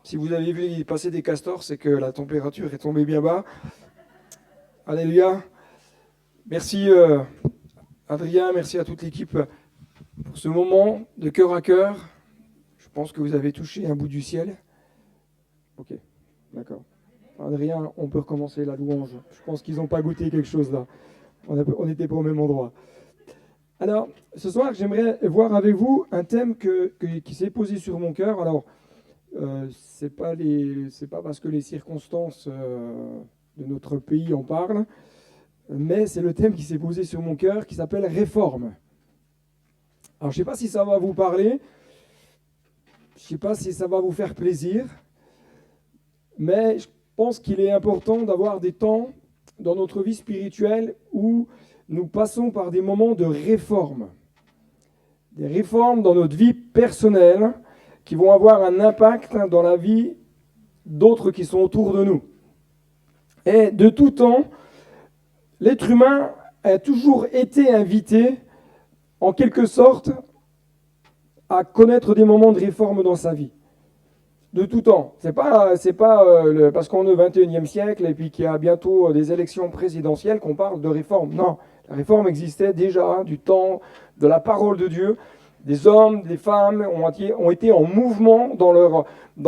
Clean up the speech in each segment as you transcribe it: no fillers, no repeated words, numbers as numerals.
Si vous avez vu passer des castors, c'est que la température est tombée bien bas. Alléluia. Merci Adrien, merci à toute l'équipe pour ce moment de cœur à cœur. Je pense que vous avez touché un bout du ciel. Ok, d'accord. Adrien, on peut recommencer la louange. Je pense qu'ils n'ont pas goûté quelque chose là. On n'était pas au même endroit. Alors, ce soir, j'aimerais voir avec vous un thème qui s'est posé sur mon cœur. Alors, c'est pas parce que les circonstances de notre pays en parlent, mais c'est le thème qui s'est posé sur mon cœur, qui s'appelle réforme. Alors, je ne sais pas si ça va vous parler, je ne sais pas si ça va vous faire plaisir, mais je pense qu'il est important d'avoir des temps dans notre vie spirituelle où nous passons par des moments de réforme. Des réformes dans notre vie personnelle qui vont avoir un impact dans la vie d'autres qui sont autour de nous. Et de tout temps, l'être humain a toujours été invité, en quelque sorte, à connaître des moments de réforme dans sa vie. De tout temps. C'est pas parce qu'on est au XXIe siècle et puis qu'il y a bientôt des élections présidentielles qu'on parle de réforme. Non, la réforme existait déjà du temps de la parole de Dieu. Des hommes, des femmes ont été en mouvement dans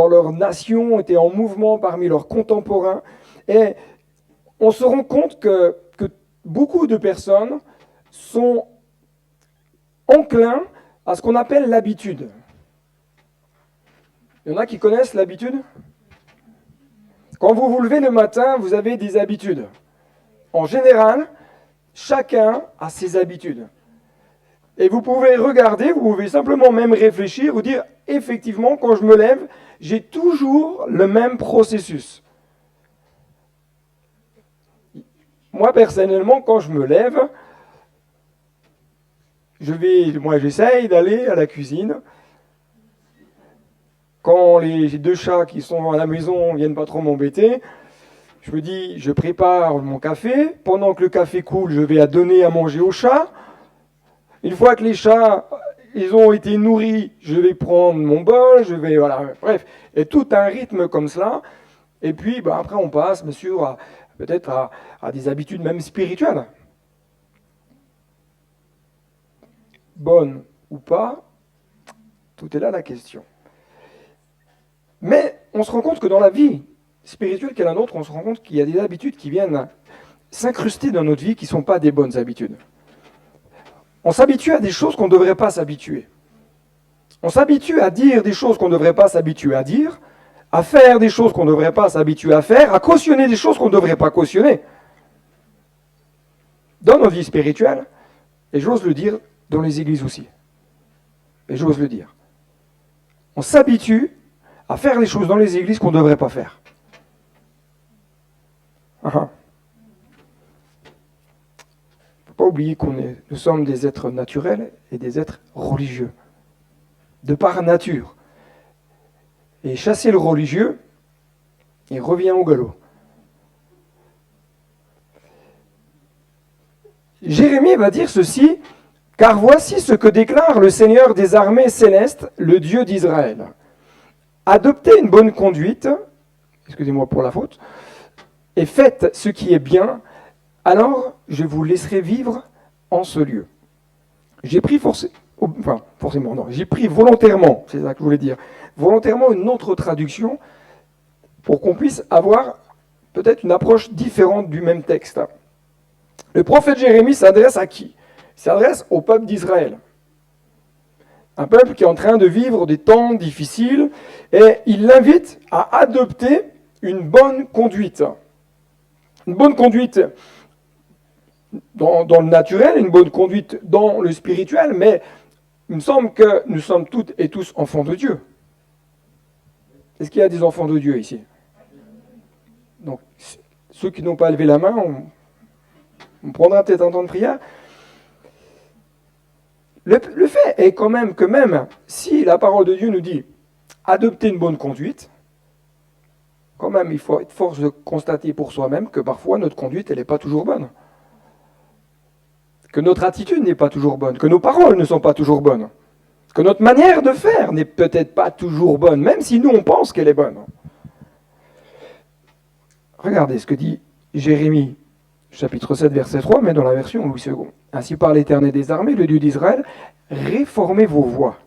leur nation, ont été en mouvement parmi leurs contemporains. Et on se rend compte que beaucoup de personnes sont enclins à ce qu'on appelle l'habitude. Il y en a qui connaissent l'habitude? Quand vous vous levez le matin, vous avez des habitudes. En général, chacun a ses habitudes. Et vous pouvez regarder, vous pouvez simplement même réfléchir, vous dire, effectivement, quand je me lève, j'ai toujours le même processus. Moi, personnellement, quand je me lève, j'essaye d'aller à la cuisine. Quand les deux chats qui sont à la maison ne viennent pas trop m'embêter, je me dis, je prépare mon café. Pendant que le café coule, je vais donner à manger aux chats. Une fois que les chats, ils ont été nourris, je vais prendre mon bol, bref. Et tout un rythme comme cela. Et puis, après, on passe, bien sûr, peut-être à des habitudes même spirituelles. Bonnes ou pas, tout est là la question. Mais on se rend compte que dans la vie spirituelle qu'est la nôtre, on se rend compte qu'il y a des habitudes qui viennent s'incruster dans notre vie qui ne sont pas des bonnes habitudes. On s'habitue à des choses qu'on ne devrait pas s'habituer. On s'habitue à dire des choses qu'on ne devrait pas s'habituer à dire, à faire des choses qu'on ne devrait pas s'habituer à faire, à cautionner des choses qu'on ne devrait pas cautionner. Dans notre vie spirituelle, et j'ose le dire, dans les églises aussi. Et j'ose le dire. On s'habitue à faire des choses dans les églises qu'on ne devrait pas faire. Il ne faut pas oublier nous sommes des êtres naturels et des êtres religieux, de par nature. Et chasser le religieux, il revient au galop. Jérémie va dire ceci, « Car voici ce que déclare le Seigneur des armées célestes, le Dieu d'Israël. Adoptez une bonne conduite, excusez-moi pour la faute, et faites ce qui est bien, alors je vous laisserai vivre en ce lieu. » J'ai pris j'ai pris volontairement, c'est ça que je voulais dire, volontairement une autre traduction pour qu'on puisse avoir peut-être une approche différente du même texte. Le prophète Jérémie s'adresse à qui? Il s'adresse au peuple d'Israël. Un peuple qui est en train de vivre des temps difficiles et il l'invite à adopter une bonne conduite. Une bonne conduite dans le naturel, une bonne conduite dans le spirituel, mais il me semble que nous sommes toutes et tous enfants de Dieu. Est-ce qu'il y a des enfants de Dieu ici? Donc, ceux qui n'ont pas levé la main, on prendra peut-être un temps de prière. Le fait est quand même que même si la parole de Dieu nous dit adopter une bonne conduite, quand même il faut être force de constater pour soi-même que parfois notre conduite elle n'est pas toujours bonne. Que notre attitude n'est pas toujours bonne, que nos paroles ne sont pas toujours bonnes. Que notre manière de faire n'est peut-être pas toujours bonne, même si nous on pense qu'elle est bonne. Regardez ce que dit Jérémie, chapitre 7, verset 3, mais dans la version Louis II. Ainsi parle l'Éternel des armées, le Dieu d'Israël, réformez vos voies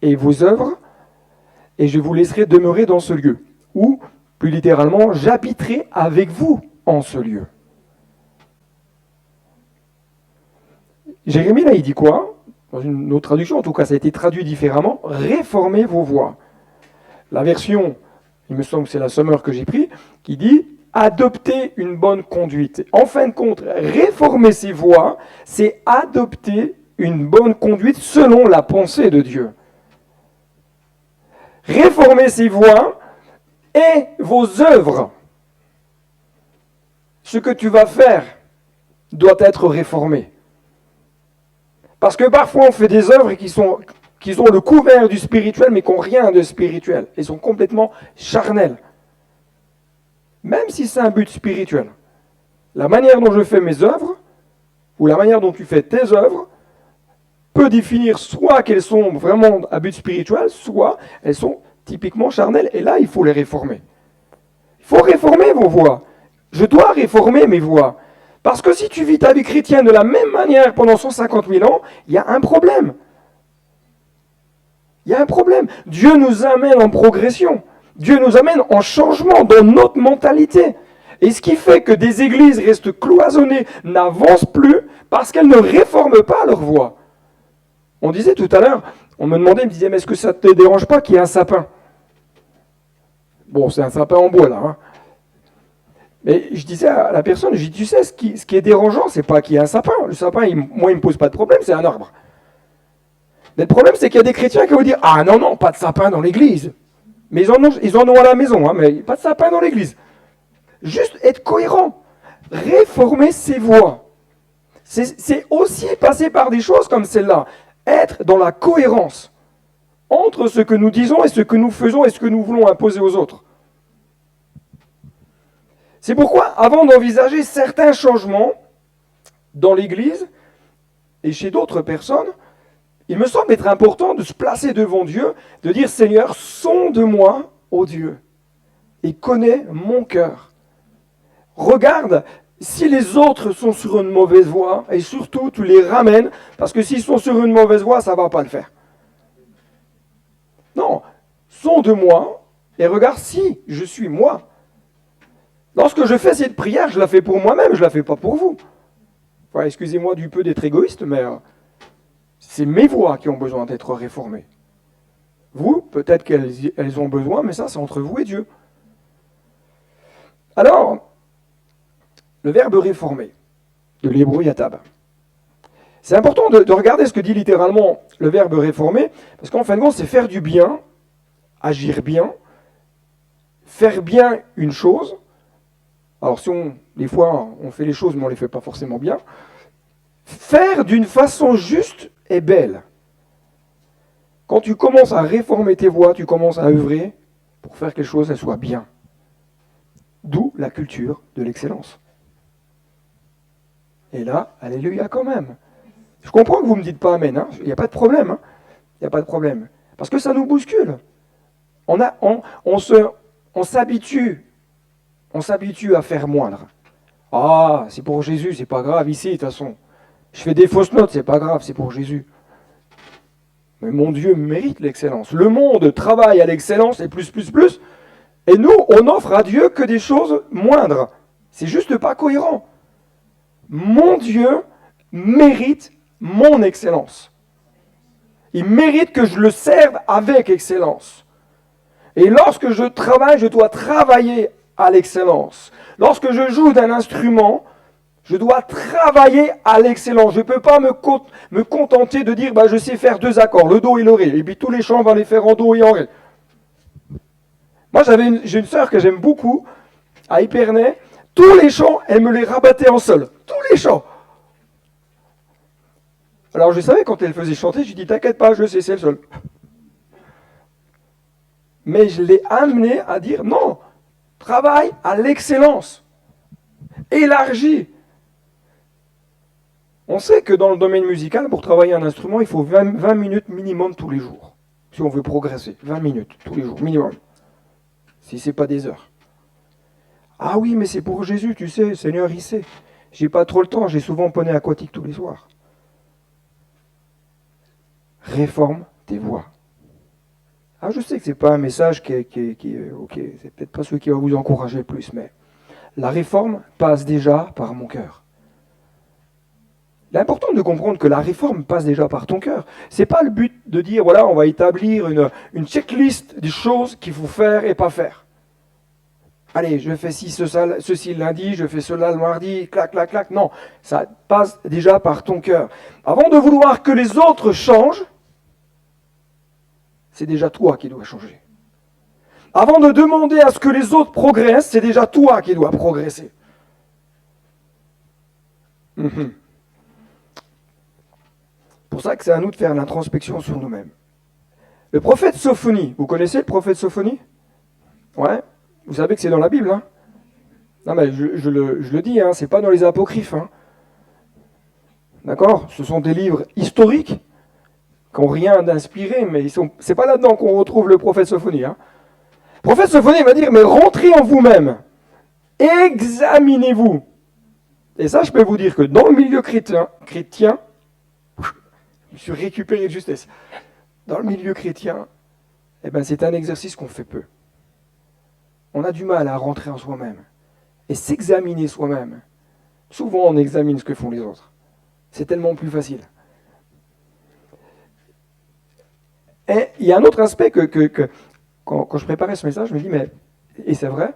et vos œuvres, et je vous laisserai demeurer dans ce lieu. Ou, plus littéralement, j'habiterai avec vous en ce lieu. Jérémie, là, il dit quoi? Dans une autre traduction, en tout cas, ça a été traduit différemment. Réformez vos voies. La version, il me semble que c'est la Sommer que j'ai pris, qui dit adopter une bonne conduite. En fin de compte, réformer ses voies, c'est adopter une bonne conduite selon la pensée de Dieu. Réformer ses voies et vos œuvres. Ce que tu vas faire doit être réformé. Parce que parfois on fait des œuvres qui ont le couvert du spirituel mais qui n'ont rien de spirituel. Elles sont complètement charnelles. Même si c'est un but spirituel. La manière dont je fais mes œuvres, ou la manière dont tu fais tes œuvres, peut définir soit qu'elles sont vraiment à but spirituel, soit elles sont typiquement charnelles. Et là, il faut les réformer. Il faut réformer vos voies. Je dois réformer mes voies. Parce que si tu vis ta vie chrétienne de la même manière pendant 150 000 ans, il y a un problème. Il y a un problème. Dieu nous amène en progression. Dieu nous amène en changement dans notre mentalité. Et ce qui fait que des églises restent cloisonnées, n'avancent plus, parce qu'elles ne réforment pas leur voie. On disait tout à l'heure, on me demandait, il me disait, mais est-ce que ça ne te dérange pas qu'il y ait un sapin? Bon, c'est un sapin en bois là. Hein. Mais je disais à la personne, je dis, tu sais, ce qui est dérangeant, c'est pas qu'il y ait un sapin. Le sapin, moi, il ne me pose pas de problème, c'est un arbre. Mais le problème, c'est qu'il y a des chrétiens qui vont dire, ah non, pas de sapin dans l'église. Mais ils en ont à la maison, hein, mais pas de sapin dans l'église. Juste être cohérent. Réformer ses voies. C'est aussi passer par des choses comme celle-là. Être dans la cohérence entre ce que nous disons et ce que nous faisons et ce que nous voulons imposer aux autres. C'est pourquoi, avant d'envisager certains changements dans l'Église et chez d'autres personnes, il me semble être important de se placer devant Dieu, de dire « Seigneur, sonde-moi, ô Dieu, et connais mon cœur. Regarde si les autres sont sur une mauvaise voie, et surtout, tu les ramènes, parce que s'ils sont sur une mauvaise voie, ça ne va pas le faire. Non, sonde-moi, et regarde si je suis moi. Lorsque je fais cette prière, je la fais pour moi-même, je ne la fais pas pour vous. Enfin, excusez-moi du peu d'être égoïste, mais c'est mes voies qui ont besoin d'être réformées. Vous, peut-être qu'elles ont besoin, mais ça, c'est entre vous et Dieu. Alors, le verbe réformer, de l'hébreu yatab. C'est important de regarder ce que dit littéralement le verbe réformer, parce qu'en fin de compte, c'est faire du bien, agir bien, faire bien une chose. Alors, des fois, on fait les choses, mais on ne les fait pas forcément bien. Faire d'une façon juste et belle. Quand tu commences à réformer tes voies, tu commences à œuvrer pour faire que les choses soient bien. D'où la culture de l'excellence. Et là, alléluia quand même. Je comprends que vous ne me dites pas amen, il n'y a pas de problème. Il n'y a pas de problème. Parce que ça nous bouscule. On s'habitue à faire moindre. Ah, c'est pour Jésus, c'est pas grave ici, de toute façon. Je fais des fausses notes, c'est pas grave, c'est pour Jésus. Mais mon Dieu mérite l'excellence. Le monde travaille à l'excellence et plus. Et nous, on offre à Dieu que des choses moindres. C'est juste pas cohérent. Mon Dieu mérite mon excellence. Il mérite que je le serve avec excellence. Et lorsque je travaille, je dois travailler à l'excellence. Lorsque je joue d'un instrument, je dois travailler à l'excellence. Je ne peux pas me contenter de dire je sais faire 2 accords, le do et le ré, et puis tous les chants, on va les faire en do et en ré. Moi, j'ai une sœur que j'aime beaucoup, à Épernay. Tous les chants, elle me les rabattait en sol. Tous les chants. Alors je savais quand elle faisait chanter, je lui dis t'inquiète pas, je sais, c'est le sol. Mais je l'ai amené à dire non, travaille à l'excellence. Élargis. On sait que dans le domaine musical, pour travailler un instrument, il faut 20 minutes minimum tous les jours. Si on veut progresser, 20 minutes tous les jours, minimum. Si ce n'est pas des heures. Ah oui, mais c'est pour Jésus, tu sais, Seigneur, il sait. J'ai pas trop le temps, j'ai souvent poney aquatique tous les soirs. Réforme tes voix. Ah, je sais que c'est pas un message qui est ok, c'est peut-être pas celui qui va vous encourager le plus, mais la réforme passe déjà par mon cœur. Il est important de comprendre que la réforme passe déjà par ton cœur. C'est pas le but de dire, voilà, on va établir une checklist des choses qu'il faut faire et pas faire. Allez, je fais ceci lundi, je fais cela le mardi, clac, clac, clac. Non, ça passe déjà par ton cœur. Avant de vouloir que les autres changent, c'est déjà toi qui dois changer. Avant de demander à ce que les autres progressent, c'est déjà toi qui dois progresser. C'est pour ça que c'est à nous de faire l'introspection sur nous-mêmes. Le prophète Sophonie, vous connaissez le prophète Sophonie? Ouais. Vous savez que c'est dans la Bible, hein? Non, mais je le dis, hein, c'est pas dans les apocryphes, hein. D'accord? Ce sont des livres historiques qui n'ont rien d'inspiré, mais c'est pas là-dedans qu'on retrouve le prophète Sophonie, hein. Le prophète Sophonie va dire, mais rentrez en vous-même, examinez-vous. Et ça, je peux vous dire que dans le milieu chrétien, je me suis récupéré de justesse. Dans le milieu chrétien, eh ben, c'est un exercice qu'on fait peu. On a du mal à rentrer en soi-même et s'examiner soi-même. Souvent, on examine ce que font les autres. C'est tellement plus facile. Et il y a un autre aspect que quand je préparais ce message, je me dis, mais, et c'est vrai,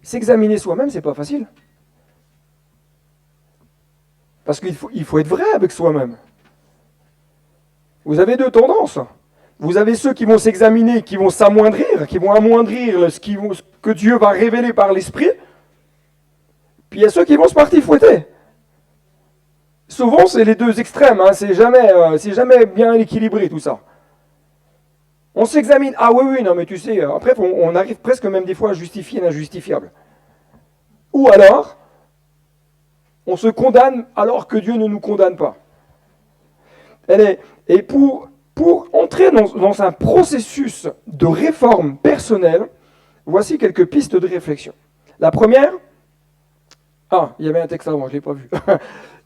s'examiner soi-même, c'est pas facile. Parce qu'il faut être vrai avec soi-même. Vous avez deux tendances. Vous avez ceux qui vont s'examiner, qui vont s'amoindrir, qui vont amoindrir ce que Dieu va révéler par l'Esprit. Puis il y a ceux qui vont se partir fouetter. Souvent, c'est les deux extrêmes. Hein. C'est jamais bien équilibré tout ça. On s'examine. Ah oui, non, mais tu sais, après, on arrive presque même des fois à justifier l'injustifiable. Ou alors, on se condamne alors que Dieu ne nous condamne pas. Et pour entrer dans un processus de réforme personnelle, voici quelques pistes de réflexion. La première, il y avait un texte avant, je ne l'ai pas vu.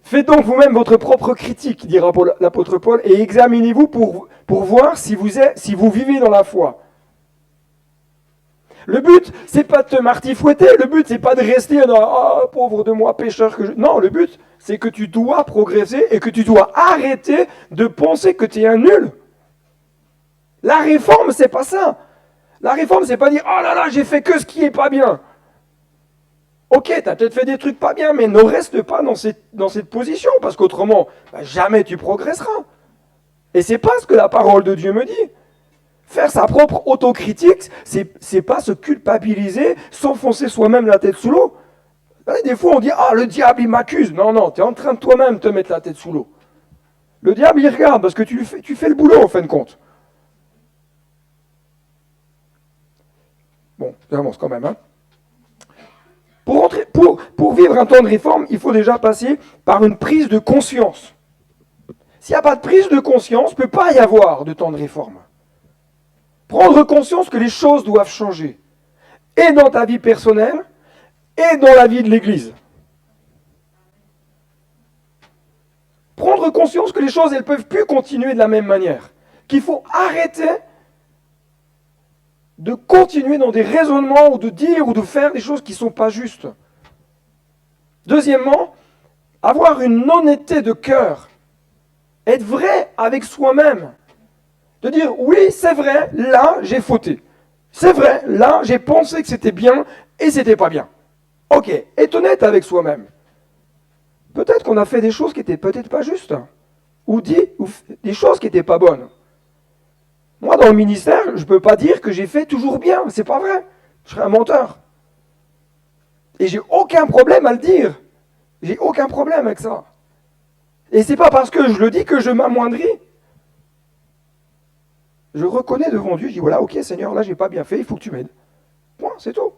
Faites donc vous-même votre propre critique, dira l'apôtre Paul, et examinez-vous pour voir si vous vivez dans la foi. Le but, c'est pas de te martifouetter, le but, c'est pas de rester dans « pauvre de moi, pécheur que je... » Non, le but, c'est que tu dois progresser et que tu dois arrêter de penser que tu es un nul. La réforme, c'est pas ça. La réforme, c'est pas dire « oh là là, j'ai fait que ce qui est pas bien ». Ok, tu as peut-être fait des trucs pas bien, mais ne reste pas dans cette position, parce qu'autrement, jamais tu progresseras. Et c'est pas ce que la parole de Dieu me dit. Faire sa propre autocritique, c'est pas se culpabiliser, s'enfoncer soi-même la tête sous l'eau. Des fois, on dit « ah, le diable, il m'accuse ». Non, tu es en train de toi-même te mettre la tête sous l'eau. Le diable, il regarde, parce que tu fais le boulot, en fin de compte. Bon, j'avance quand même, hein. Pour vivre un temps de réforme, il faut déjà passer par une prise de conscience. S'il n'y a pas de prise de conscience, il ne peut pas y avoir de temps de réforme. Prendre conscience que les choses doivent changer. Et dans ta vie personnelle, et dans la vie de l'Église. Prendre conscience que les choses, elles ne peuvent plus continuer de la même manière. Qu'il faut arrêter de continuer dans des raisonnements ou de dire ou de faire des choses qui ne sont pas justes. Deuxièmement, avoir une honnêteté de cœur. Être vrai avec soi-même. De dire, oui, c'est vrai, là, j'ai fauté. C'est vrai, là, j'ai pensé que c'était bien et c'était pas bien. Ok, être honnête avec soi-même. Peut-être qu'on a fait des choses qui n'étaient peut-être pas justes. Ou des choses qui n'étaient pas bonnes. Moi, dans le ministère, je ne peux pas dire que j'ai fait toujours bien. C'est pas vrai. Je serais un menteur. Et j'ai aucun problème à le dire. J'ai aucun problème avec ça. Et c'est pas parce que je le dis que je m'amoindris. Je reconnais devant Dieu, je dis voilà, ok Seigneur, là j'ai pas bien fait, il faut que tu m'aides. Point, c'est tout.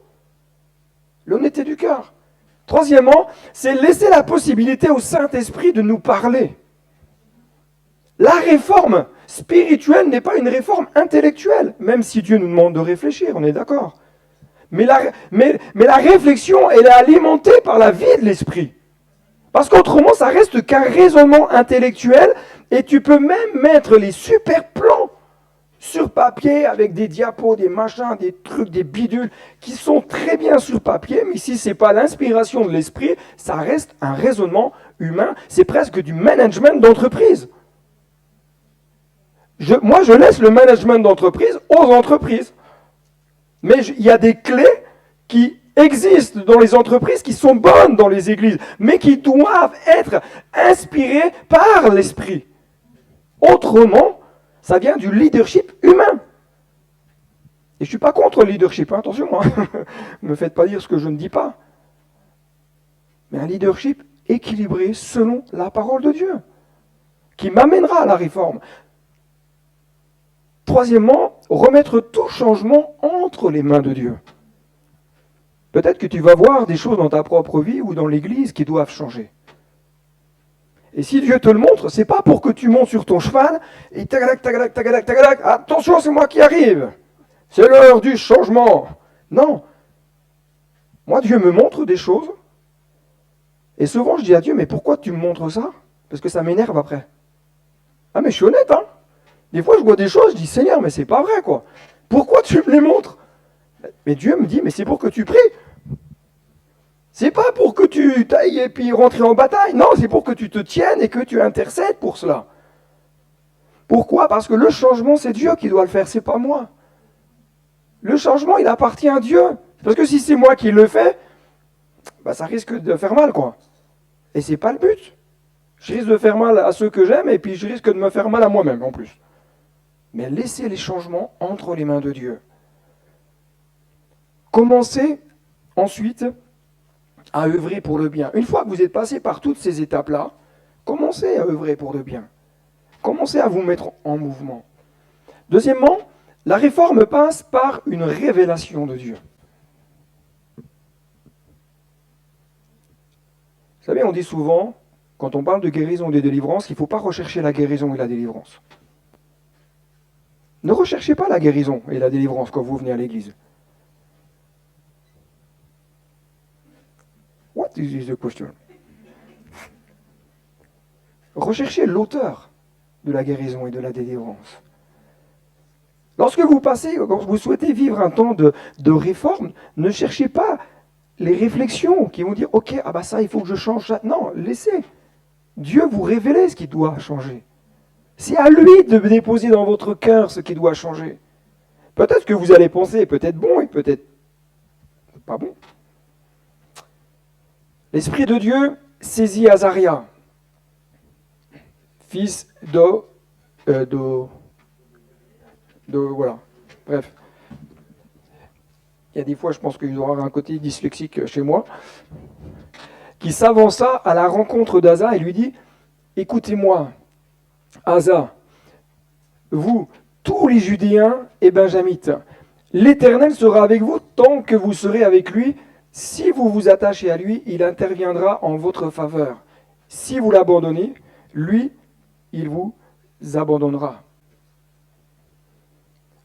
L'honnêteté du cœur. Troisièmement, c'est laisser la possibilité au Saint-Esprit de nous parler. La réforme spirituelle n'est pas une réforme intellectuelle, même si Dieu nous demande de réfléchir, on est d'accord. Mais la réflexion, elle est alimentée par la vie de l'esprit. Parce qu'autrement, ça reste qu'un raisonnement intellectuel, et tu peux même mettre les super plans sur papier avec des diapos, des machins, des trucs, des bidules, qui sont très bien sur papier, mais si ce n'est pas l'inspiration de l'esprit, ça reste un raisonnement humain, c'est presque du management d'entreprise. Moi, je laisse le management d'entreprise aux entreprises. Mais il y a des clés qui existent dans les entreprises, qui sont bonnes dans les églises, mais qui doivent être inspirées par l'esprit. Autrement, ça vient du leadership humain. Et je ne suis pas contre le leadership, hein, attention, ne me faites pas dire ce que je ne dis pas. Mais un leadership équilibré selon la parole de Dieu, qui m'amènera à la réforme. Troisièmement, remettre tout changement entre les mains de Dieu. Peut-être que tu vas voir des choses dans ta propre vie ou dans l'église qui doivent changer. Et si Dieu te le montre, c'est pas pour que tu montes sur ton cheval et tagalac, tagalac, tagalac, tagalac, attention, c'est moi qui arrive. C'est l'heure du changement. Non. Moi, Dieu me montre des choses. Et souvent, je dis à Dieu, mais pourquoi tu me montres ça? Parce que ça m'énerve après. Ah, mais je suis honnête, hein. Des fois, je vois des choses, je dis, Seigneur, mais c'est pas vrai, quoi. Pourquoi tu me les montres? Mais Dieu me dit, mais c'est pour que tu pries. C'est pas pour que tu tailles et puis rentrer en bataille. Non, c'est pour que tu te tiennes et que tu intercèdes pour cela. Pourquoi? Parce que le changement, c'est Dieu qui doit le faire, c'est pas moi. Le changement, il appartient à Dieu. Parce que si c'est moi qui le fais, bah, ça risque de faire mal, quoi. Et c'est pas le but. Je risque de faire mal à ceux que j'aime et puis je risque de me faire mal à moi-même, en plus. Mais laissez les changements entre les mains de Dieu. Commencez ensuite à œuvrer pour le bien. Une fois que vous êtes passé par toutes ces étapes-là, commencez à œuvrer pour le bien. Commencez à vous mettre en mouvement. Deuxièmement, la réforme passe par une révélation de Dieu. Vous savez, on dit souvent, quand on parle de guérison et de délivrance, qu'il ne faut pas rechercher la guérison et la délivrance. Ne recherchez pas la guérison et la délivrance quand vous venez à l'église. What is the question? Recherchez l'auteur de la guérison et de la délivrance. Lorsque vous passez, quand vous souhaitez vivre un temps de réforme, ne cherchez pas les réflexions qui vont dire « Ok, ah bah ça, il faut que je change ça. » Non, laissez Dieu vous révéler ce qui doit changer. C'est à lui de déposer dans votre cœur ce qui doit changer. Peut-être que vous allez penser peut-être bon et peut-être pas bon. L'Esprit de Dieu saisit Azaria, fils voilà. Bref. Il y a des fois, je pense qu'il y aura un côté dyslexique chez moi, qui s'avança à la rencontre d'Asa et lui dit « Écoutez-moi, Asa, vous, tous les Judéens et Benjamites, l'Éternel sera avec vous tant que vous serez avec lui. Si vous vous attachez à lui, il interviendra en votre faveur. Si vous l'abandonnez, lui, il vous abandonnera. »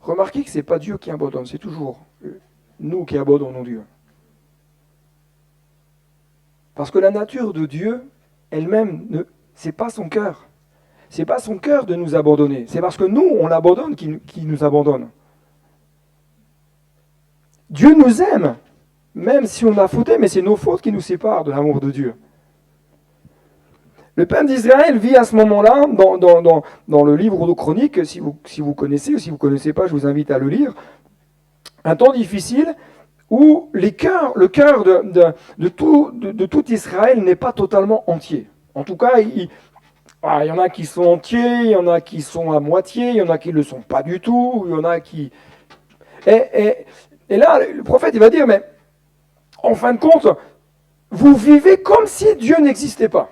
Remarquez que ce n'est pas Dieu qui abandonne, c'est toujours nous qui abandonnons Dieu. Parce que la nature de Dieu, elle-même, ce n'est pas son cœur. Ce n'est pas son cœur de nous abandonner. C'est parce que nous, on l'abandonne qu'il nous abandonne. Dieu nous aime, même si on a fauté, mais c'est nos fautes qui nous séparent de l'amour de Dieu. Le peuple d'Israël vit à ce moment-là, dans le livre de Chroniques, si vous connaissez, ou si vous ne connaissez pas, je vous invite à le lire, un temps difficile où le cœur de tout Israël n'est pas totalement entier. En tout cas, il y en a qui sont entiers, il y en a qui sont à moitié, il y en a qui ne le sont pas du tout, il y en a qui... Et là, le prophète, il va dire, mais en fin de compte, vous vivez comme si Dieu n'existait pas.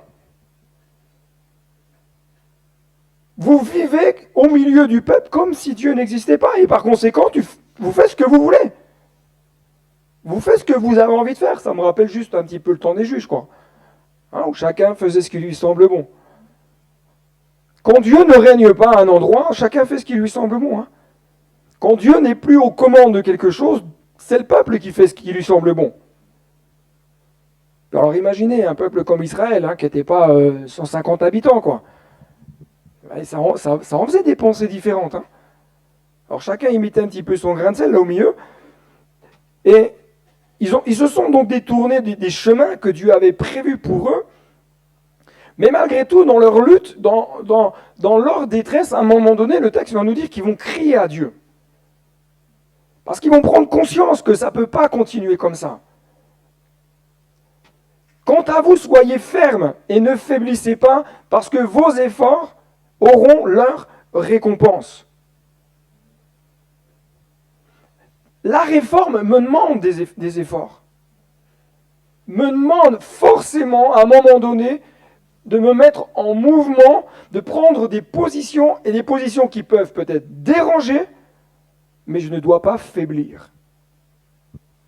Vous vivez au milieu du peuple comme si Dieu n'existait pas. Et par conséquent, vous faites ce que vous voulez. vous faites ce que vous avez envie de faire. Ça me rappelle juste un petit peu le temps des juges, quoi. Hein, où chacun faisait ce qui lui semble bon. Quand Dieu ne règne pas à un endroit, chacun fait ce qui lui semble bon. Hein. Quand Dieu n'est plus aux commandes de quelque chose, c'est le peuple qui fait ce qui lui semble bon. Alors imaginez un peuple comme Israël, hein, qui n'était pas 150 habitants, quoi. Et ça en faisait des pensées différentes. Hein. Alors chacun y mettait un petit peu son grain de sel là au milieu. Et ils se sont donc détournés des chemins que Dieu avait prévus pour eux. Mais malgré tout, dans leur lutte, dans leur détresse, à un moment donné, le texte va nous dire qu'ils vont crier à Dieu. Parce qu'ils vont prendre conscience que ça ne peut pas continuer comme ça. Quant à vous, soyez fermes et ne faiblissez pas, parce que vos efforts auront leur récompense. La réforme me demande des efforts. Me demande forcément, à un moment donné, de me mettre en mouvement, de prendre des positions, et des positions qui peuvent peut-être déranger, mais je ne dois pas faiblir.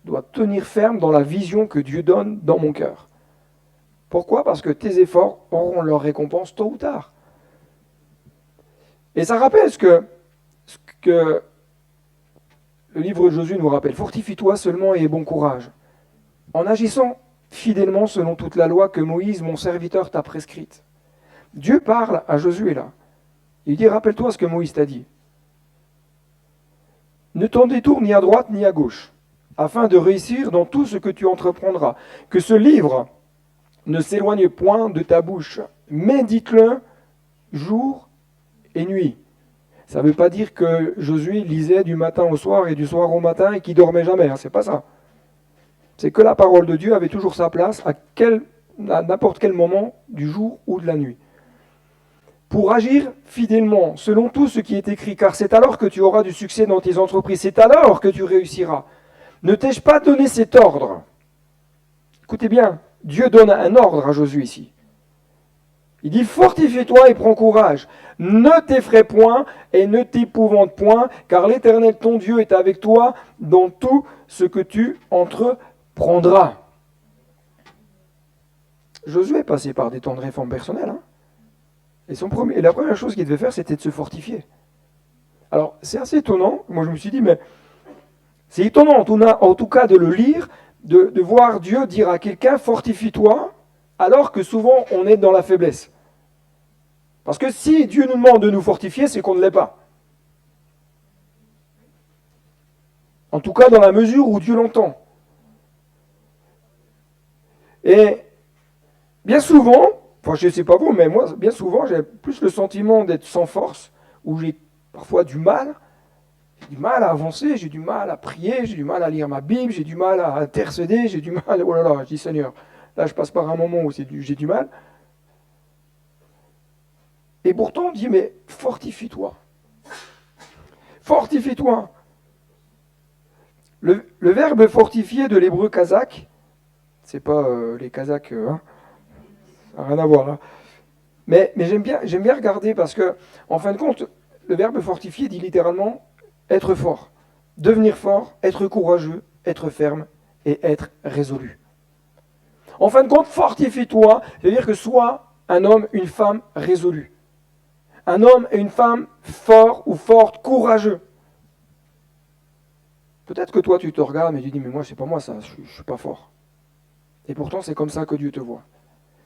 Je dois tenir ferme dans la vision que Dieu donne dans mon cœur. Pourquoi ? Parce que tes efforts auront leur récompense tôt ou tard. Et ça rappelle ce que le livre de Josué nous rappelle. Fortifie-toi seulement et aie bon courage, en agissant fidèlement selon toute la loi que Moïse, mon serviteur, t'a prescrite. Dieu parle à Josué là. Il dit, rappelle-toi ce que Moïse t'a dit. Ne t'en détourne ni à droite ni à gauche, afin de réussir dans tout ce que tu entreprendras. Que ce livre ne s'éloigne point de ta bouche. Médite-le jour et nuit. Ça ne veut pas dire que Josué lisait du matin au soir et du soir au matin et qu'il dormait jamais. Hein, c'est pas ça. C'est que la parole de Dieu avait toujours sa place à n'importe quel moment du jour ou de la nuit. Pour agir fidèlement, selon tout ce qui est écrit, car c'est alors que tu auras du succès dans tes entreprises, c'est alors que tu réussiras. Ne t'ai-je pas donné cet ordre ? Écoutez bien, Dieu donne un ordre à Josué ici. Il dit, fortifie-toi et prends courage. Ne t'effraie point et ne t'épouvante point, car l'Éternel ton Dieu est avec toi dans tout ce que tu entreprendras. Josué est passé par des temps de réforme personnelle. Hein. Et la première chose qu'il devait faire, c'était de se fortifier. Alors, c'est assez étonnant. Moi, je me suis dit, mais c'est étonnant, en tout cas, de le lire, de voir Dieu dire à quelqu'un, fortifie-toi, alors que souvent, on est dans la faiblesse. Parce que si Dieu nous demande de nous fortifier, c'est qu'on ne l'est pas. En tout cas, dans la mesure où Dieu l'entend. Et bien souvent, enfin je ne sais pas vous, mais moi, bien souvent, j'ai plus le sentiment d'être sans force, où j'ai parfois du mal à avancer, j'ai du mal à prier, j'ai du mal à lire ma Bible, j'ai du mal à intercéder, j'ai du mal, oh là là, je dis Seigneur, là je passe par un moment où j'ai du mal. Et pourtant on dit, mais fortifie-toi. Fortifie-toi. Le verbe fortifier de l'hébreu kazakh, c'est pas les Kazakhs, hein, ça n'a rien à voir là. Mais j'aime bien regarder parce que, en fin de compte, le verbe fortifier dit littéralement être fort, devenir fort, être courageux, être ferme et être résolu. En fin de compte, fortifie-toi, c'est-à-dire que sois un homme, une femme résolue. Un homme et une femme forts ou fortes, courageux. Peut-être que toi tu te regardes et tu dis, mais moi c'est pas moi ça, je suis pas fort. Et pourtant c'est comme ça que Dieu te voit.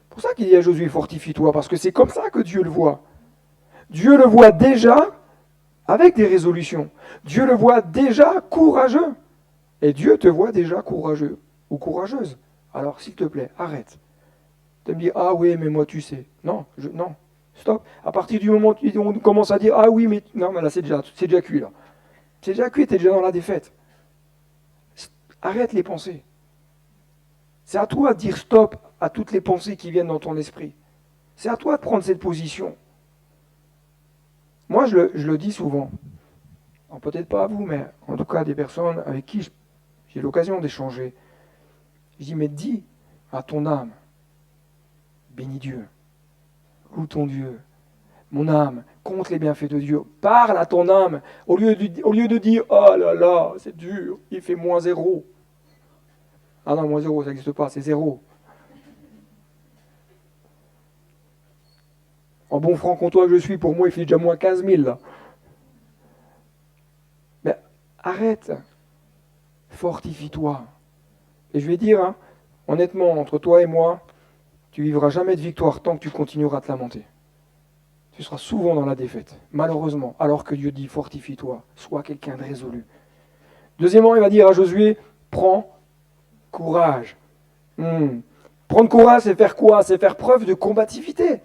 C'est pour ça qu'il dit à Josué, fortifie-toi, parce que c'est comme ça que Dieu le voit. Dieu le voit déjà avec des résolutions. Dieu le voit déjà courageux. Et Dieu te voit déjà courageux ou courageuse. Alors s'il te plaît, arrête. Tu me dis, ah oui, mais moi tu sais. Non, non, stop. À partir du moment où on commence à dire, ah oui, mais non, mais là c'est déjà cuit là. C'est déjà cuit, tu es déjà dans la défaite. Arrête les pensées. C'est à toi de dire stop à toutes les pensées qui viennent dans ton esprit. C'est à toi de prendre cette position. Moi, je le dis souvent. Alors, peut-être pas à vous, mais en tout cas à des personnes avec qui j'ai l'occasion d'échanger. Je dis, mais dis à ton âme, bénis Dieu, loue ton Dieu. Mon âme, compte les bienfaits de Dieu. Parle à ton âme, au lieu de dire, oh là là, c'est dur, il fait -0. Ah non, moins 0, ça n'existe pas, c'est 0. En bon franc-comtois que je suis, pour moi, il fait déjà moins 15 000, là. Mais arrête. Fortifie-toi. Et je vais dire, hein, honnêtement, entre toi et moi, tu vivras jamais de victoire tant que tu continueras à te lamenter. Tu seras souvent dans la défaite, malheureusement, alors que Dieu dit fortifie-toi, sois quelqu'un de résolu. Deuxièmement, il va dire à Josué, prends courage. Prendre courage, c'est faire quoi? C'est faire preuve de combativité.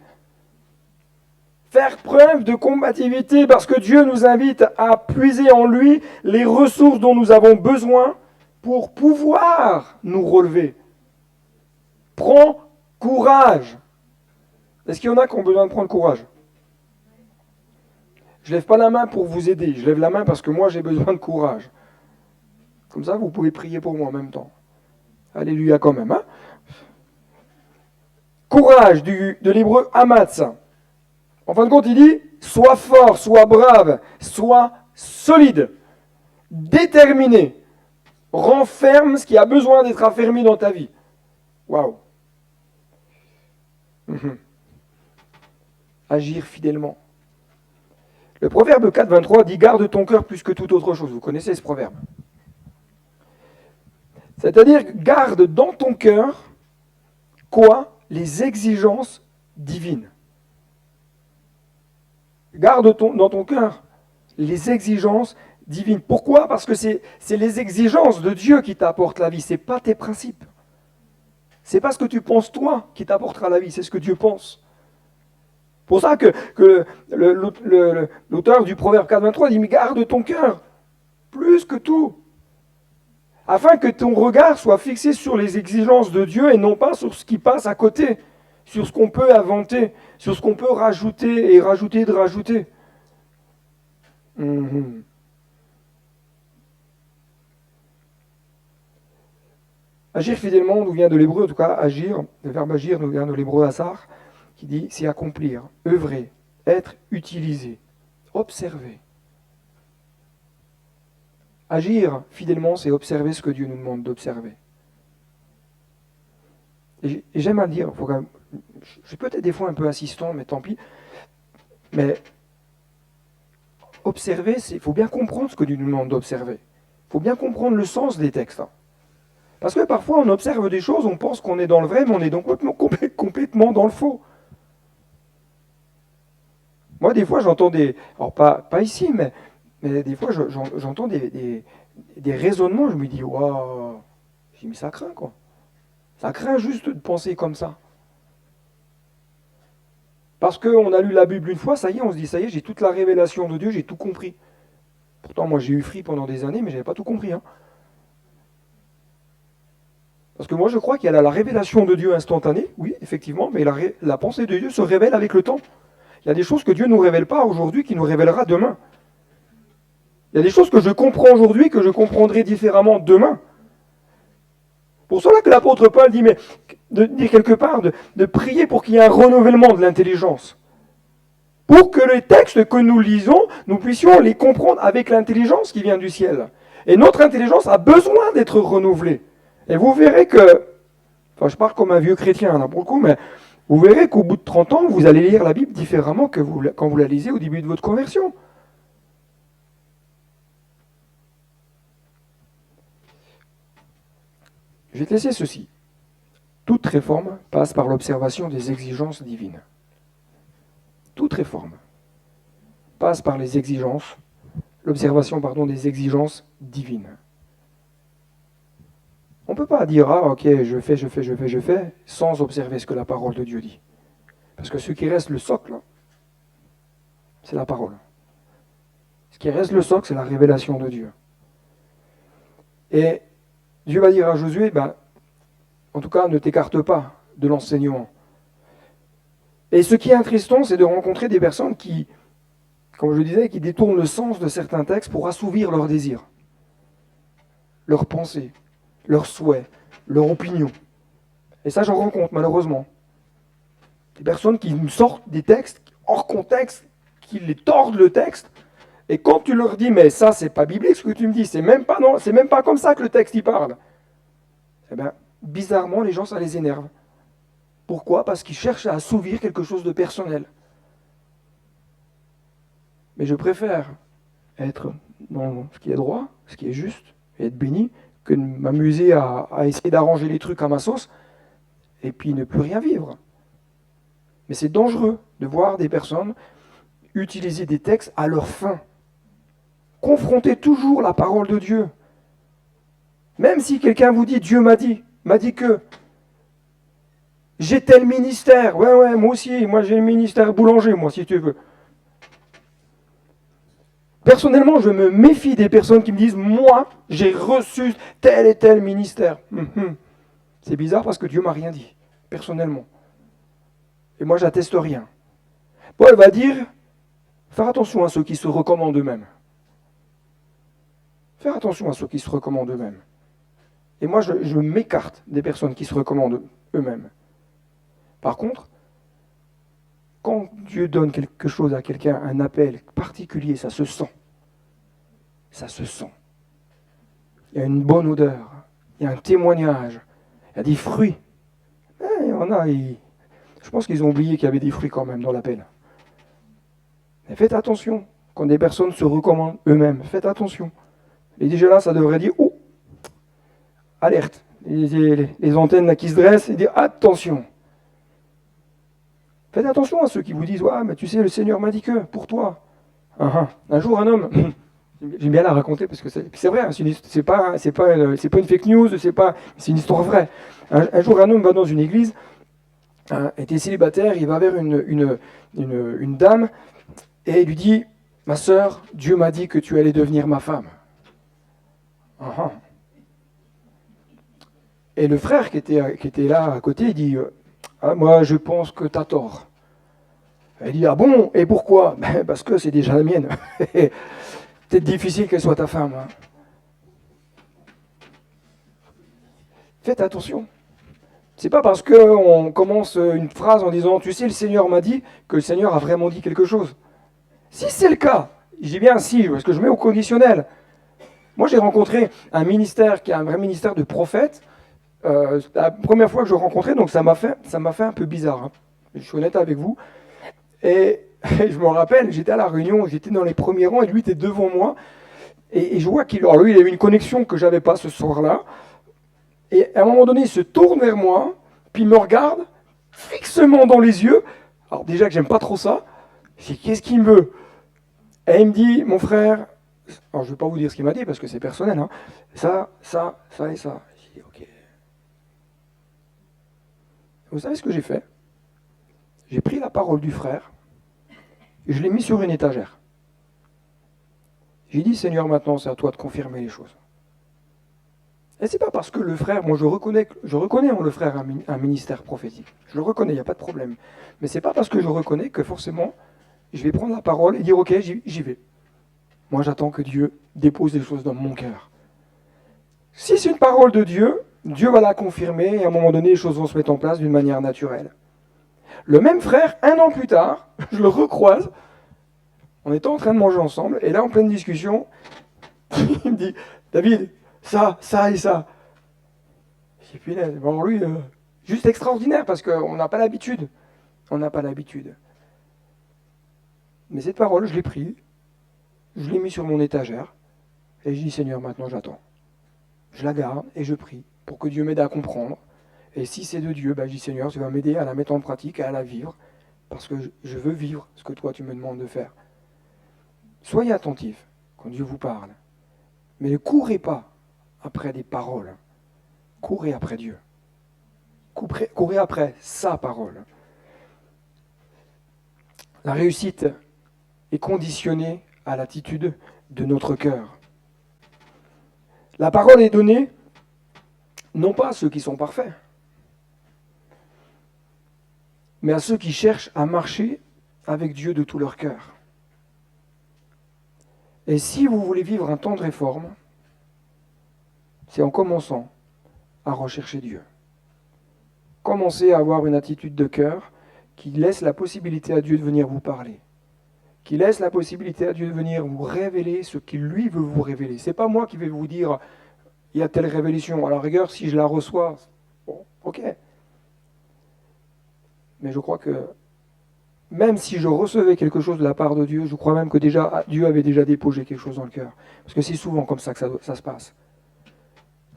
Faire preuve de combativité parce que Dieu nous invite à puiser en lui les ressources dont nous avons besoin pour pouvoir nous relever. Prends courage. Est-ce qu'il y en a qui ont besoin de prendre courage? Je ne lève pas la main pour vous aider, je lève la main parce que moi j'ai besoin de courage. Comme ça, vous pouvez prier pour moi en même temps. Alléluia quand même. Hein? Courage de l'hébreu amatz. En fin de compte, il dit, sois fort, sois brave, sois solide, déterminé. Renferme ce qui a besoin d'être affermi dans ta vie. Waouh. Agir fidèlement. Le proverbe 4, 23 dit, garde ton cœur plus que toute autre chose. Vous connaissez ce proverbe. C'est-à-dire, garde dans ton cœur, quoi? Les exigences divines. Garde dans ton cœur les exigences divines. Pourquoi? Parce que c'est les exigences de Dieu qui t'apportent la vie, ce n'est pas tes principes. Ce n'est pas ce que tu penses toi qui t'apportera la vie, c'est ce que Dieu pense. Pour ça que l'auteur du Proverbe 4.23 dit, mais garde ton cœur, plus que tout, afin que ton regard soit fixé sur les exigences de Dieu et non pas sur ce qui passe à côté, sur ce qu'on peut inventer, sur ce qu'on peut rajouter et rajouter de rajouter. Agir fidèlement nous vient de l'hébreu, en tout cas agir, le verbe agir nous vient de l'hébreu asar, qui dit c'est accomplir, œuvrer, être utilisé, observer. Agir fidèlement, c'est observer ce que Dieu nous demande d'observer. Et j'aime à le dire, je suis peut-être des fois un peu insistant, mais tant pis. Mais observer, il faut bien comprendre ce que Dieu nous demande d'observer. Il faut bien comprendre le sens des textes. Parce que parfois on observe des choses, on pense qu'on est dans le vrai, mais on est donc complètement dans le faux. Moi, des fois, j'entends des... Alors, pas ici, mais des fois, j'entends des raisonnements, je me dis, waouh, j'ai mis ça craint, quoi. Ça craint juste de penser comme ça. Parce qu'on a lu la Bible une fois, ça y est, on se dit, ça y est, j'ai toute la révélation de Dieu, j'ai tout compris. Pourtant, moi, j'ai eu free pendant des années, mais je n'avais pas tout compris. Hein. Parce que moi, je crois qu'il y a la révélation de Dieu instantanée, oui, effectivement, mais la pensée de Dieu se révèle avec le temps. Il y a des choses que Dieu ne nous révèle pas aujourd'hui, qu'il nous révélera demain. Il y a des choses que je comprends aujourd'hui, que je comprendrai différemment demain. Pour cela que l'apôtre Paul dit, mais de dire quelque part, de prier pour qu'il y ait un renouvellement de l'intelligence. Pour que les textes que nous lisons, nous puissions les comprendre avec l'intelligence qui vient du ciel. Et notre intelligence a besoin d'être renouvelée. Et vous verrez que, enfin je parle comme un vieux chrétien là pour le coup, mais vous verrez qu'au bout de 30 ans, vous allez lire la Bible différemment que quand vous la lisez au début de votre conversion. Je vais te laisser ceci. Toute réforme passe par l'observation des exigences divines. Toute réforme passe par les exigences, l'observation, des exigences divines. On ne peut pas dire, ah ok, je fais, sans observer ce que la parole de Dieu dit. Parce que ce qui reste le socle, c'est la parole. Ce qui reste le socle, c'est la révélation de Dieu. Et Dieu va dire à Josué, en tout cas, ne t'écarte pas de l'enseignement. Et ce qui est attristant, c'est de rencontrer des personnes qui, comme je disais, qui détournent le sens de certains textes pour assouvir leurs désirs, leurs pensées, leurs souhaits, leur opinion. Et ça, j'en rencontre malheureusement. Des personnes qui nous sortent des textes hors contexte, qui les tordent le texte, et quand tu leur dis, mais ça, c'est pas biblique ce que tu me dis, c'est même pas comme ça que le texte y parle. Eh bien, bizarrement, les gens, ça les énerve. Pourquoi? Parce qu'ils cherchent à assouvir quelque chose de personnel. Mais je préfère être dans ce qui est droit, ce qui est juste, et être béni, que de m'amuser à essayer d'arranger les trucs à ma sauce, et puis ne plus rien vivre. Mais c'est dangereux de voir des personnes utiliser des textes à leur fin. Confronter toujours la parole de Dieu. Même si quelqu'un vous dit, Dieu m'a dit que, j'ai tel ministère, ouais, moi aussi, moi j'ai le ministère boulanger, moi, si tu veux. Personnellement, je me méfie des personnes qui me disent, moi, j'ai reçu tel et tel ministère. C'est bizarre parce que Dieu m'a rien dit, personnellement. Et moi, j'atteste rien. Paul va dire, faire attention à ceux qui se recommandent eux-mêmes. Faire attention à ceux qui se recommandent eux-mêmes. Et moi, je m'écarte des personnes qui se recommandent eux-mêmes. Par contre, quand Dieu donne quelque chose à quelqu'un, un appel particulier, ça se sent. Ça se sent. Il y a une bonne odeur, il y a un témoignage, il y a des fruits. Il y en a, je pense qu'ils ont oublié qu'il y avait des fruits quand même dans l'appel. Mais faites attention, quand des personnes se recommandent eux-mêmes, faites attention. Et déjà là, ça devrait dire, oh, alerte. Les antennes là, qui se dressent et dire, attention. Faites attention à ceux qui vous disent, ouais, mais tu sais, le Seigneur m'a dit que, pour toi. Un jour, un homme, j'aime bien la raconter parce que c'est vrai, hein, c'est pas une fake news, c'est une histoire vraie. Un jour, un homme va dans une église, était célibataire, il va vers une dame et il lui dit, ma sœur, Dieu m'a dit que tu allais devenir ma femme. Et le frère qui était là à côté, il dit, moi je pense que tu as tort. Elle dit, ah bon, et pourquoi? Parce que c'est déjà la mienne. C'est difficile qu'elle soit ta femme. Hein. Faites attention. C'est pas parce qu'on commence une phrase en disant, tu sais, le Seigneur m'a dit, que le Seigneur a vraiment dit quelque chose. Si c'est le cas, je dis bien si, parce que je mets au conditionnel. Moi j'ai rencontré un ministère qui est un vrai ministère de prophète. La première fois que je le rencontrais, donc ça m'a fait un peu bizarre. Hein. Je suis honnête avec vous. Et je me rappelle, j'étais à la réunion, j'étais dans les premiers rangs et lui était devant moi. Et je vois qu'il lui, il avait une connexion que j'avais pas ce soir-là. Et à un moment donné, il se tourne vers moi, puis il me regarde fixement dans les yeux. Alors déjà que j'aime pas trop ça, je dis qu'est-ce qu'il me veut? Et il me dit, mon frère, alors je vais pas vous dire ce qu'il m'a dit parce que c'est personnel, hein, ça et ça. Je dis ok. Vous savez ce que j'ai fait? J'ai pris la parole du frère et je l'ai mis sur une étagère. J'ai dit, Seigneur, maintenant c'est à toi de confirmer les choses. Et c'est pas parce que le frère, moi je reconnais en le frère un ministère prophétique. Je le reconnais, il n'y a pas de problème. Mais c'est pas parce que je reconnais que forcément je vais prendre la parole et dire ok, j'y vais. Moi j'attends que Dieu dépose des choses dans mon cœur. Si c'est une parole de Dieu, Dieu va la confirmer et à un moment donné les choses vont se mettre en place d'une manière naturelle. Le même frère, 1 an plus tard, je le recroise, on était en train de manger ensemble et là en pleine discussion, il me dit, David, ça et ça. J'ai dit, bon, lui, juste extraordinaire parce qu'on n'a pas l'habitude. On n'a pas l'habitude. Mais cette parole, je l'ai prise, je l'ai mise sur mon étagère et je dis, Seigneur, maintenant j'attends. Je la garde et je prie pour que Dieu m'aide à comprendre. Et si c'est de Dieu, je dis, Seigneur, tu vas m'aider à la mettre en pratique et à la vivre parce que je veux vivre ce que toi tu me demandes de faire. Soyez attentifs quand Dieu vous parle. Mais ne courez pas après des paroles. Courez après Dieu. Courez après sa parole. La réussite est conditionnée à l'attitude de notre cœur. La parole est donnée non pas à ceux qui sont parfaits, mais à ceux qui cherchent à marcher avec Dieu de tout leur cœur. Et si vous voulez vivre un temps de réforme, c'est en commençant à rechercher Dieu. Commencez à avoir une attitude de cœur qui laisse la possibilité à Dieu de venir vous parler, qui laisse la possibilité à Dieu de venir vous révéler ce qu'il lui veut vous révéler. C'est pas moi qui vais vous dire il y a telle révélation. À la rigueur, si je la reçois, bon, ok. Mais je crois que même si je recevais quelque chose de la part de Dieu, je crois même que déjà Dieu avait déjà déposé quelque chose dans le cœur. Parce que c'est souvent comme ça que ça se passe.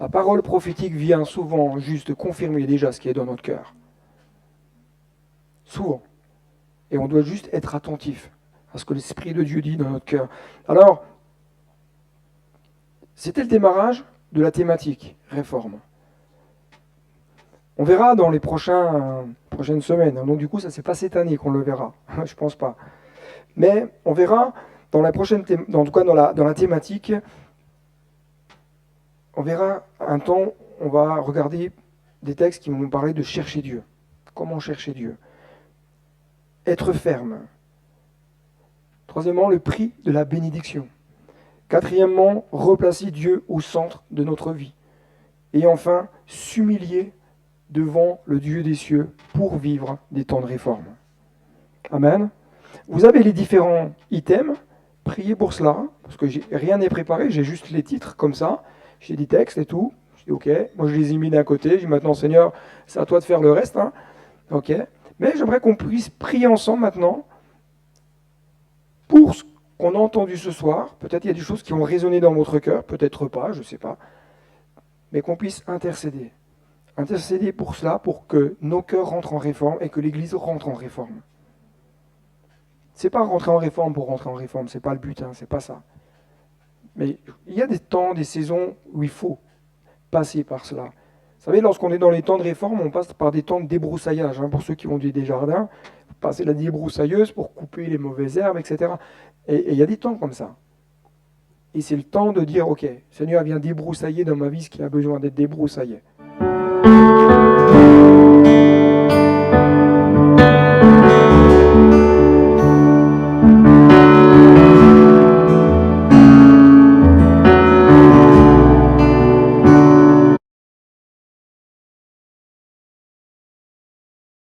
La parole prophétique vient souvent juste confirmer déjà ce qui est dans notre cœur. Souvent. Et on doit juste être attentif à ce que l'Esprit de Dieu dit dans notre cœur. Alors, c'était le démarrage de la thématique réforme. On verra dans les prochaines semaines. Donc du coup, ça c'est pas cette année qu'on le verra. Je pense pas. Mais on verra dans la prochaine, en tout cas dans la thématique, on verra un temps, on va regarder des textes qui vont nous parler de chercher Dieu. Comment chercher Dieu? Être ferme. Troisièmement, le prix de la bénédiction. Quatrièmement, replacer Dieu au centre de notre vie. Et enfin, s'humilier devant le Dieu des cieux pour vivre des temps de réforme. Amen. Vous avez les différents items. Priez pour cela, parce que rien n'est préparé, j'ai juste les titres comme ça. J'ai des textes et tout. Je dis ok, moi je les ai mis d'un côté. Je dis maintenant Seigneur, c'est à toi de faire le reste. Hein. Ok. Mais j'aimerais qu'on puisse prier ensemble maintenant pour ce qu'on a entendu ce soir. Peut-être il y a des choses qui ont résonné dans votre cœur, peut-être pas, je ne sais pas. Mais qu'on puisse intercéder. Intercéder pour cela, pour que nos cœurs rentrent en réforme et que l'Église rentre en réforme. C'est pas rentrer en réforme pour rentrer en réforme, c'est pas le but, hein, c'est pas ça. Mais il y a des temps, des saisons où il faut passer par cela. Vous savez, lorsqu'on est dans les temps de réforme, on passe par des temps de débroussaillage. Hein, pour ceux qui ont des jardins, passer la débroussailleuse pour couper les mauvaises herbes, etc. Et il y a des temps comme ça. Et c'est le temps de dire, ok, Seigneur, viens débroussailler dans ma vie ce qui a besoin d'être débroussaillé.